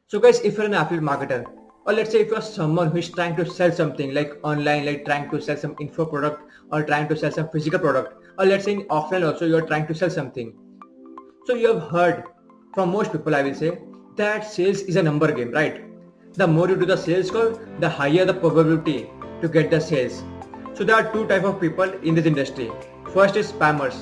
So guys, if you're an affiliate marketer, or let's say if you're someone who is trying to sell something like online, like trying to sell some info product or trying to sell some physical product, or let's say in offline also you're trying to sell something. So you have heard from most people, I will say, that sales is a number game, right? The more you do the sales call, the higher the probability to get the sales. So there are two types of people in this industry. First is spammers.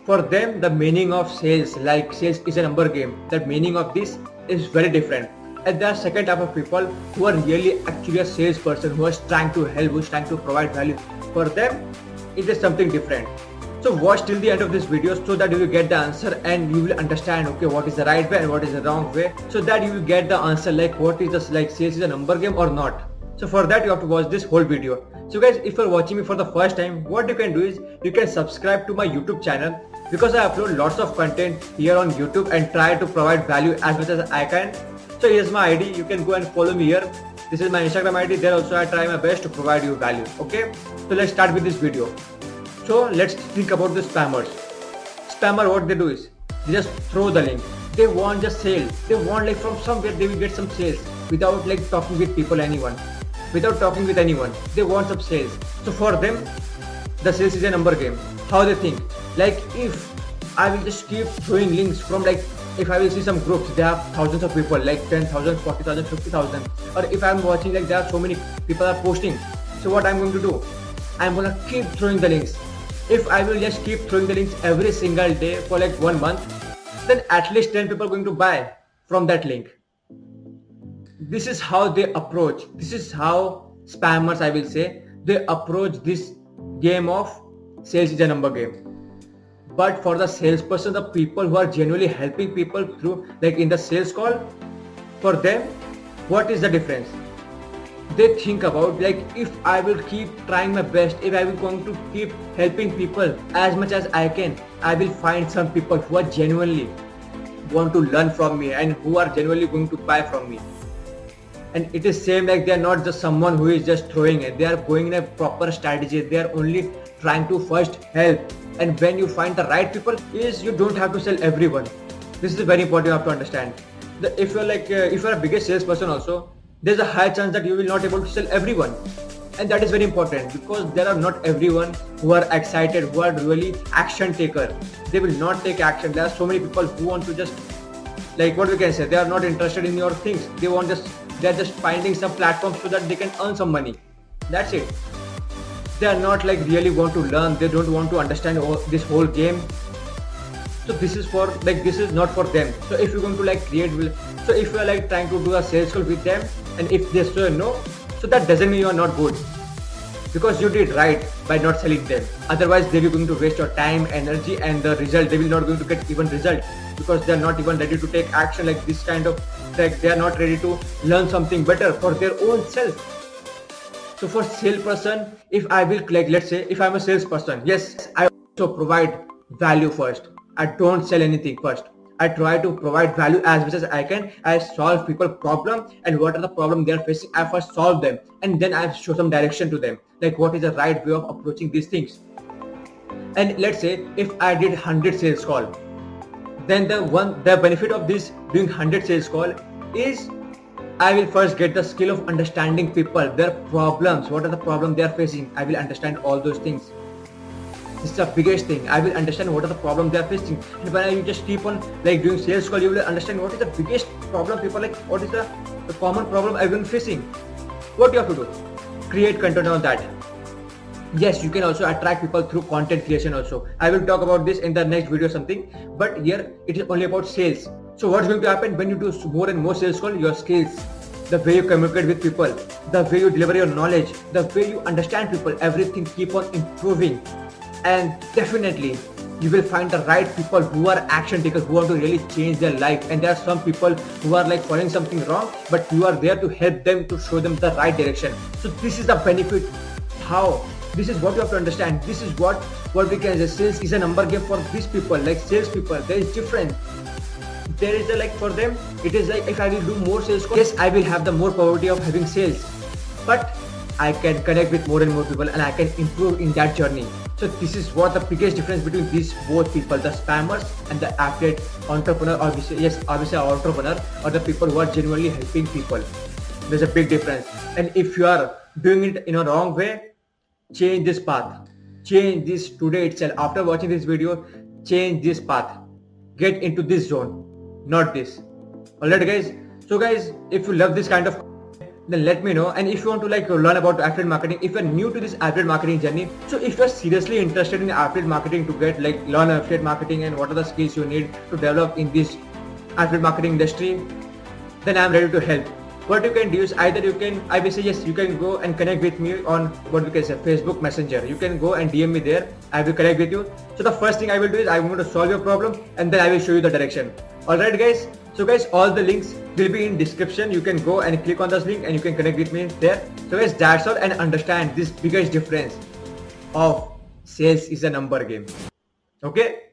For them, the meaning of sales, like sales is a number game, the meaning of this is very different. And there are second type of people who are really actually a salesperson, who is trying to help, who is trying to provide value. For them, it is something different. So watch till the end of this video so that you will get the answer and you will understand, okay, what is the right way and what is the wrong way, so that you will get the answer like what is this, like sales is a number game or not. So for that you have to watch this whole video. So guys, if you're watching me for the first time, what you can do is you can subscribe to my YouTube channel, because I upload lots of content here on YouTube and try to provide value as much as I can. So here's my ID, you can go and follow me here. This is my Instagram ID, there also I try my best to provide you value. Okay, so let's start with this video. So let's think about the spammers. Spammer, what they do is they just throw the link. They want just sale. They want like from somewhere they will get some sales without like talking with people, anyone. Without talking with anyone, they want some sales. So for them, the sales is a number game. How they think? Like if I will just keep throwing links from like, if I will see some groups, there are thousands of people, like 10,000, 40,000, 50,000. Or if I'm watching like there are so many people are posting. So what I'm going to do? I'm gonna keep throwing the links. If I will just keep throwing the links every single day for like 1 month, then at least 10 people are going to buy from that link. This is how they approach. This is how spammers, I will say, they approach this game of sales is a number game. But for the salesperson, the people who are genuinely helping people through like in the sales call, for them, what is the difference? They think about like if I will keep trying my best, if I will going to keep helping people as much as I can, I will find some people who are genuinely want to learn from me and who are genuinely going to buy from me. And it is same like they are not just someone who is just throwing it. They are going in a proper strategy. They are only trying to first help. And when you find the right people, is you don't have to sell everyone. This is very important, you have to understand. If you're like if you're a biggest salesperson also, there's a high chance that you will not able to sell everyone. And that is very important, because there are not everyone who are excited, who are really action taker. They will not take action. There are so many people who want to just, like what we can say, they are not interested in your things. They are just finding some platforms so that they can earn some money. That's it. They are not like really want to learn. They don't want to understand this whole game. So this is for like, this is not for them. So if you're going to like create, so if you're like trying to do a sales call with them, and if they say no, so that doesn't mean you are not good, because you did right by not selling them. Otherwise they will going to waste your time, energy, and the result, they will not going to get even result, because they are not even ready to take action like this kind of, like they are not ready to learn something better for their own self. So for salesperson, if I will like, let's say if I'm a salesperson, yes, I also provide value first. I don't sell anything first. I try to provide value as much as I can. I solve people problem, and what are the problem they are facing, I first solve them, and then I show some direction to them, like what is the right way of approaching these things. And let's say if I did 100 sales call, then the benefit of this doing 100 sales call is I will first get the skill of understanding people, their problems, what are the problems they are facing. I will understand all those things. This is the biggest thing. I will understand what are the problems they are facing. And when you just keep on like doing sales call, you will understand what is the biggest problem people like, what is the common problem everyone facing. What you have to do? Create content on that. Yes, you can also attract people through content creation also. I will talk about this in the next video something, but here it is only about sales. So what's going to happen when you do more and more sales call? Your skills, the way you communicate with people, the way you deliver your knowledge, the way you understand people, everything keep on improving. And definitely you will find the right people who are action takers, who want to really change their life. And there are some people who are like following something wrong, but you are there to help them, to show them the right direction. So this is the benefit. How? This is what you have to understand. This is what we can say. Sales is a number game for these people, like sales people. There is different. There is a like for them, it is like if I will do more sales calls, yes, I will have the more probability of having sales, but I can connect with more and more people and I can improve in that journey. So this is what the biggest difference between these both people, the spammers and the affiliate entrepreneur, obviously entrepreneur, or the people who are genuinely helping people. There's a big difference. And if you are doing it in a wrong way, change this path. Change this today itself. After watching this video, change this path. Get into this zone, not this. Alright guys. So guys, if you love this kind of, then let me know. And if you want to learn about affiliate marketing, if you're new to this affiliate marketing journey, so if you're seriously interested in affiliate marketing to get learn affiliate marketing and what are the skills you need to develop in this affiliate marketing industry, then I'm ready to help. What you can do is either you can, I will say yes, you can go and connect with me on what we can say Facebook Messenger. You can go and DM me there. I will connect with you. So the first thing I will do is I'm going to solve your problem and then I will show you the direction. Alright guys. So guys, all the links will be in description. You can go and click on this link and you can connect with me there. So guys, that's all, and understand this biggest difference of sales is a number game. Okay.